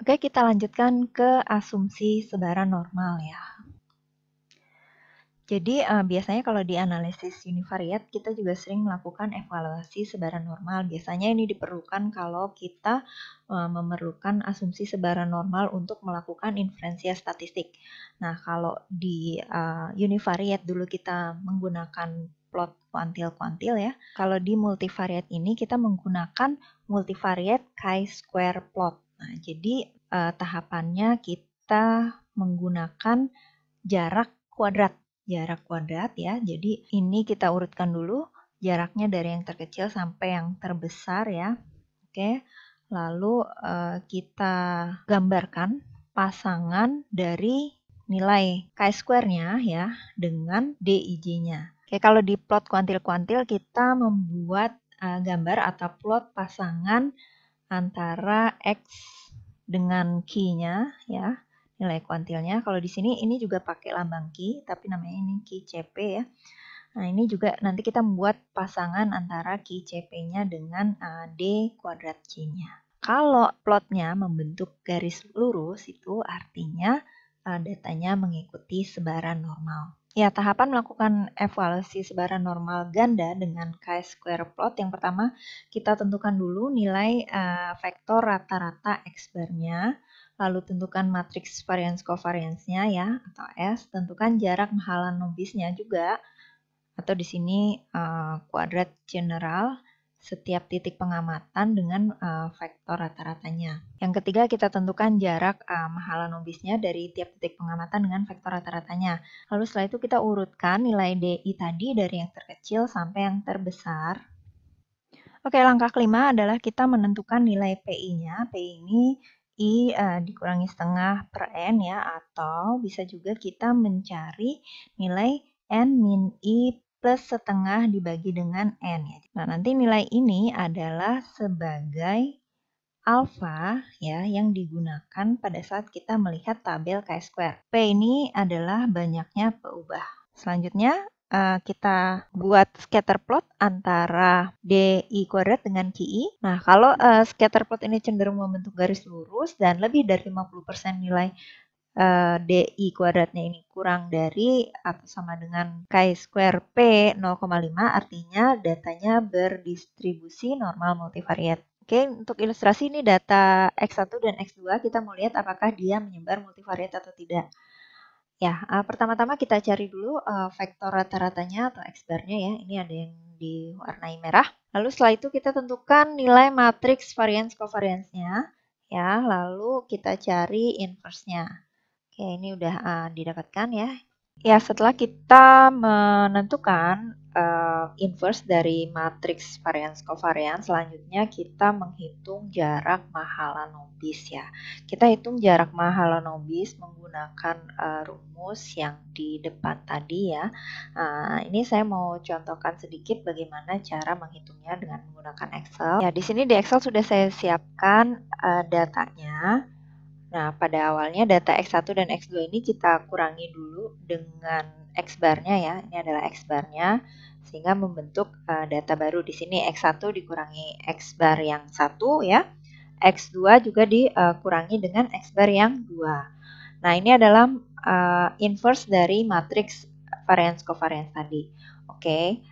Oke, kita lanjutkan ke asumsi sebaran normal ya. Jadi biasanya kalau di analisis univariate kita juga sering melakukan evaluasi sebaran normal. Biasanya ini diperlukan kalau kita memerlukan asumsi sebaran normal untuk melakukan inferensia statistik. Nah, kalau di univariate dulu kita menggunakan plot kuantil-kuantil ya. Kalau di multivariate ini kita menggunakan multivariate chi-square plot. Nah, jadi tahapannya kita menggunakan jarak kuadrat ya. Jadi ini kita urutkan dulu jaraknya dari yang terkecil sampai yang terbesar ya. Oke. Lalu kita gambarkan pasangan dari nilai chi-square-nya ya dengan dij-nya. Oke, kalau di plot kuantil-kuantil kita membuat gambar atau plot pasangan antara x dengan q-nya ya, nilai kuantilnya. Kalau di sini ini juga pakai lambang Q, tapi namanya ini QCP ya. Nah, ini juga nanti kita membuat pasangan antara QCP-nya dengan D kuadrat Q-nya. Kalau plotnya membentuk garis lurus, itu artinya datanya mengikuti sebaran normal. Ya, tahapan melakukan evaluasi sebaran normal ganda dengan chi-square plot. Yang pertama, kita tentukan dulu nilai vektor rata-rata X-bar-nya. Lalu tentukan matriks varians covariance-nya ya, atau S. Tentukan jarak Mahalanobisnya juga, atau di sini kuadrat general setiap titik pengamatan dengan vektor rata-ratanya. Yang ketiga, kita tentukan jarak Mahalanobisnya dari tiap titik pengamatan dengan vektor rata-ratanya. Lalu setelah itu kita urutkan nilai DI tadi dari yang terkecil sampai yang terbesar. Oke, langkah kelima adalah kita menentukan nilai PI-nya. PI ini I dikurangi setengah per N ya, atau bisa juga kita mencari nilai N min I plus setengah dibagi dengan N ya. Nah, nanti nilai ini adalah sebagai alfa ya yang digunakan pada saat kita melihat tabel chi-square. P ini adalah banyaknya peubah. Selanjutnya kita buat scatter plot antara DI kuadrat dengan QI. Nah, kalau scatter plot ini cenderung membentuk garis lurus dan lebih dari 50% nilai DI kuadratnya ini kurang dari atau sama dengan chi-square P 0,5, artinya datanya berdistribusi normal multivariate. Oke, untuk ilustrasi ini data X1 dan X2, kita mau lihat apakah dia menyebar multivariate atau tidak. Ya, pertama-tama kita cari dulu vektor rata-ratanya atau X-bar-nya ya. Ini ada yang diwarnai merah. Lalu setelah itu kita tentukan nilai matriks variance covariance-nya. Ya, lalu kita cari inverse-nya. Oke, ini udah didapatkan ya. Ya, setelah kita menentukan inverse dari matriks variance covariance, selanjutnya kita menghitung jarak Mahalanobis ya. Kita hitung jarak Mahalanobis menggunakan rumus yang di depan tadi ya. Ini saya mau contohkan sedikit bagaimana cara menghitungnya dengan menggunakan Excel. Ya, di sini di Excel sudah saya siapkan datanya. Nah, pada awalnya data X1 dan X2 ini kita kurangi dulu dengan X-bar-nya ya. Ini adalah X-bar-nya sehingga membentuk data baru. Di sini X1 dikurangi X-bar yang 1 ya. X2 juga dikurangi dengan X-bar yang 2. Nah, ini adalah inverse dari matriks variance covariance tadi. Oke.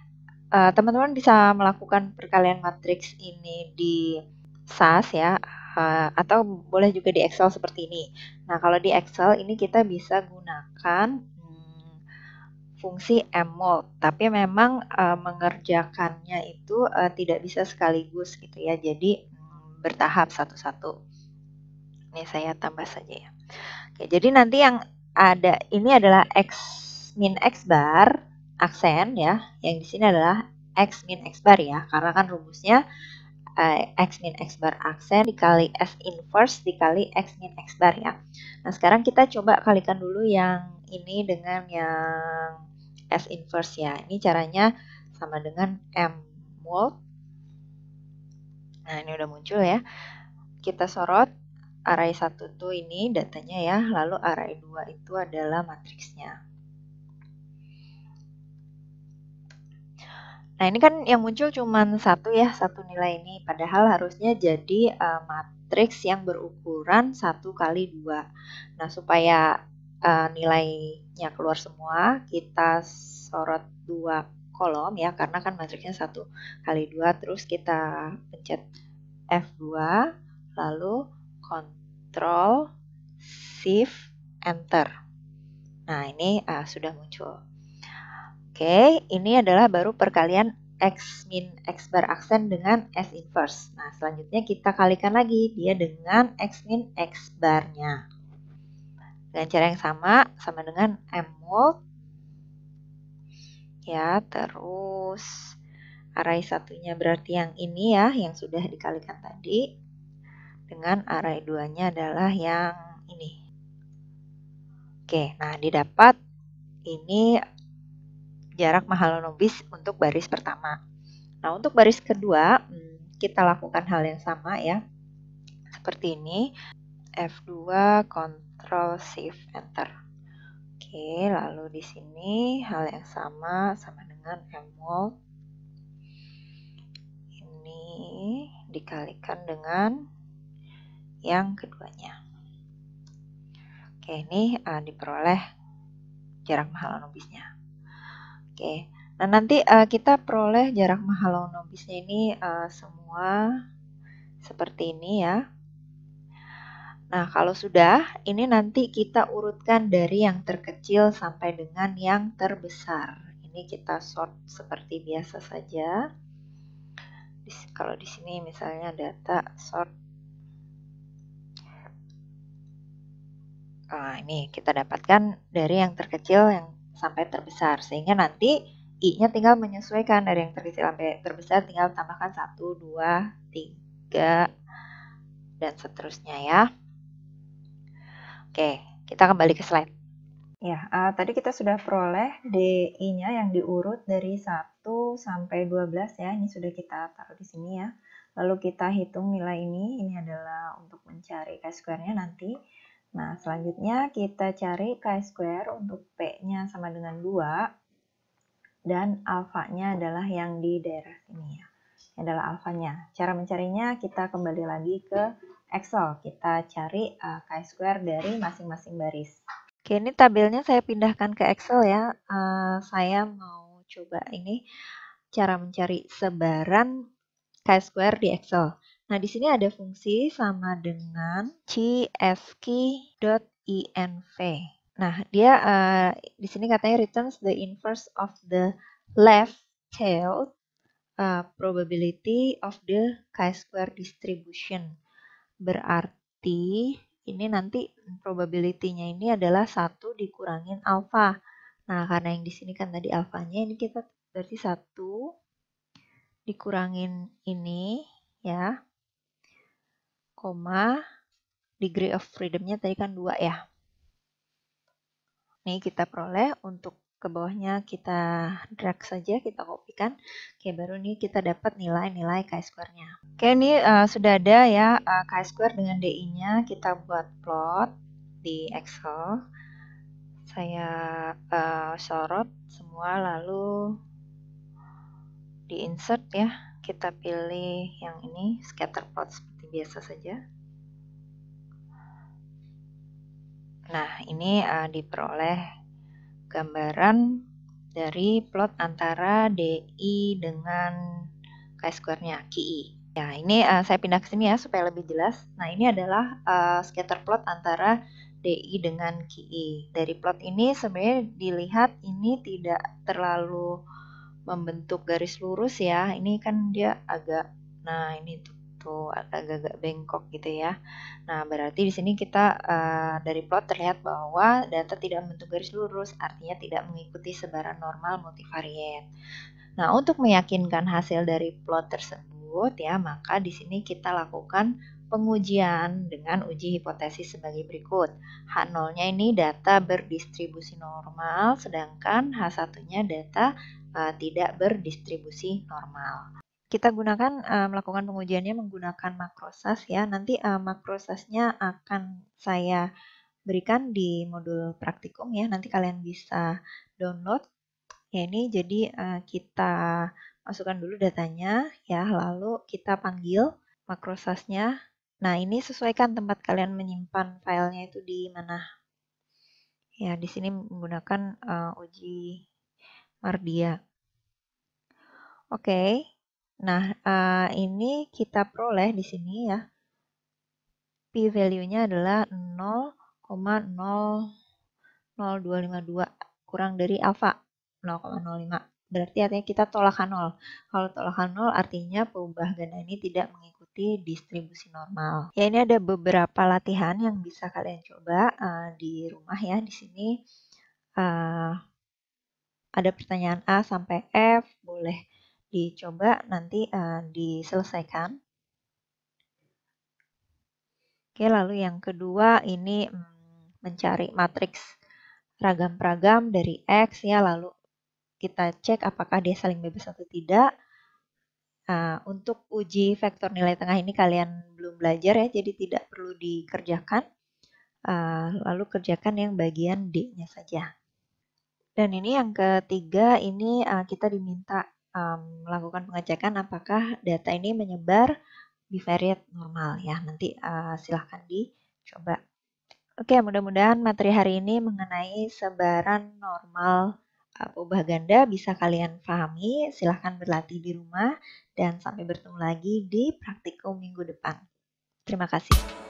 Teman-teman bisa melakukan perkalian matriks ini di SAS ya, atau boleh juga di Excel seperti ini. Nah, kalau di Excel ini kita bisa gunakan fungsi mmod, tapi memang mengerjakannya itu tidak bisa sekaligus gitu ya, jadi bertahap satu-satu. Ini saya tambah saja ya. Oke, jadi nanti yang ada ini adalah X min X bar aksen ya, yang di sini adalah X min X bar ya, karena kan rumusnya X min X bar aksen dikali S inverse dikali X min X bar ya. Nah, sekarang kita coba kalikan dulu yang ini dengan yang S inverse ya. Ini caranya sama dengan M mod. Nah, ini udah muncul ya. Kita sorot array 1 tuh ini datanya ya, lalu array 2 itu adalah matriksnya. Nah, ini kan yang muncul cuma satu ya, satu nilai ini. Padahal harusnya jadi matriks yang berukuran 1 kali 2. Nah, supaya nilainya keluar semua, kita sorot 2 kolom ya, karena kan matriksnya 1 kali 2, terus kita pencet F2, lalu Ctrl Shift Enter. Nah, ini sudah muncul. Oke, ini adalah baru perkalian X min X bar aksen dengan S inverse. Nah, selanjutnya kita kalikan lagi dia dengan X min X barnya. Dengan cara yang sama dengan mmult. Ya, terus array satunya berarti yang ini ya, yang sudah dikalikan tadi. Dengan array 2-nya adalah yang ini. Oke, nah didapat ini jarak Mahalanobis untuk baris pertama. Nah, untuk baris kedua, kita lakukan hal yang sama ya. Seperti ini, F2, Ctrl Shift Enter. Oke, lalu di sini hal yang sama dengan mmult. Ini dikalikan dengan yang keduanya. Oke, ini diperoleh jarak Mahalanobisnya. Oke, nah nanti kita peroleh jarak Mahalanobisnya ini semua seperti ini ya. Nah, kalau sudah, ini nanti kita urutkan dari yang terkecil sampai dengan yang terbesar. Ini kita sort seperti biasa saja. Kalau di sini misalnya data sort. Nah, ini kita dapatkan dari yang terkecil yang sampai terbesar, sehingga nanti I-nya tinggal menyesuaikan dari yang terkecil sampai terbesar, tinggal tambahkan 1, 2, 3, dan seterusnya ya. Oke, kita kembali ke slide. Ya, tadi kita sudah peroleh DI-nya yang diurut dari 1 sampai 12 ya, ini sudah kita taruh di sini ya. Lalu kita hitung nilai ini adalah untuk mencari chi-square-nya nanti. Nah, selanjutnya kita cari chi-square untuk P-nya sama dengan 2, dan alfanya adalah yang di daerah sini ya. Ini adalah alfanya. Cara mencarinya kita kembali lagi ke Excel. Kita cari chi-square dari masing-masing baris. Oke, ini tabelnya saya pindahkan ke Excel ya. Saya mau coba ini cara mencari sebaran chi-square di Excel. Nah, di sini ada fungsi sama dengan cski.inv. Nah, dia di sini katanya returns the inverse of the left tail probability of the chi-square distribution. Berarti ini nanti probability-nya ini adalah 1 dikurangin alfa. Nah, karena yang di sini kan tadi alfanya, ini kita berarti 1 dikurangin ini ya, koma, degree of freedom-nya tadi kan 2 ya. Nih kita peroleh, untuk ke bawahnya kita drag saja, kita kopikan. Oke, baru nih kita dapat nilai-nilai chi-square-nya. Oke, ini sudah ada ya chi-square dengan DI-nya. Kita buat plot di Excel. Saya sorot semua lalu di insert ya. Kita pilih yang ini, scatter plot seperti biasa saja. Nah, ini diperoleh gambaran dari plot antara DI dengan chi-square-nya, QI. Ya, ini saya pindah ke sini ya supaya lebih jelas. Nah, ini adalah scatter plot antara DI dengan QI. Dari plot ini sebenarnya dilihat ini tidak terlalu membentuk garis lurus ya. Ini kan dia agak, nah ini tuh agak-agak bengkok gitu ya. Nah, berarti di sini kita dari plot terlihat bahwa data tidak membentuk garis lurus, artinya tidak mengikuti sebaran normal multivariate. Nah, untuk meyakinkan hasil dari plot tersebut ya, maka di sini kita lakukan pengujian dengan uji hipotesis sebagai berikut. H0-nya ini data berdistribusi normal, sedangkan H1-nya data tidak berdistribusi normal. Kita gunakan melakukan pengujiannya menggunakan makrosas ya. Nanti makrosasnya akan saya berikan di modul praktikum ya. Nanti kalian bisa download. Ya, ini jadi kita masukkan dulu datanya ya, lalu kita panggil makrosasnya Nah, ini sesuaikan tempat kalian menyimpan filenya itu di mana. Ya, di sini menggunakan uji Mardia. Oke. Nah, ini kita peroleh di sini ya. P-value-nya adalah 0,00252 kurang dari alfa 0,05. Berarti artinya kita tolakan 0. Kalau tolakan 0 artinya peubah ganda ini tidak mengikuti distribusi normal. Ya, ini ada beberapa latihan yang bisa kalian coba di rumah ya. Di sini ada pertanyaan A sampai F, boleh dicoba nanti diselesaikan. Oke, lalu yang kedua ini mencari matriks ragam-ragam dari X ya, lalu kita cek apakah dia saling bebas atau tidak. Untuk uji vektor nilai tengah ini kalian belum belajar ya, jadi tidak perlu dikerjakan. Lalu kerjakan yang bagian D-nya saja. Dan ini yang ketiga, ini kita diminta melakukan pengecekan apakah data ini menyebar bivariate normal ya. Nanti silahkan dicoba. Oke, mudah-mudahan materi hari ini mengenai sebaran normal peubah ganda bisa kalian pahami. Silahkan berlatih di rumah dan sampai bertemu lagi di praktikum minggu depan. Terima kasih.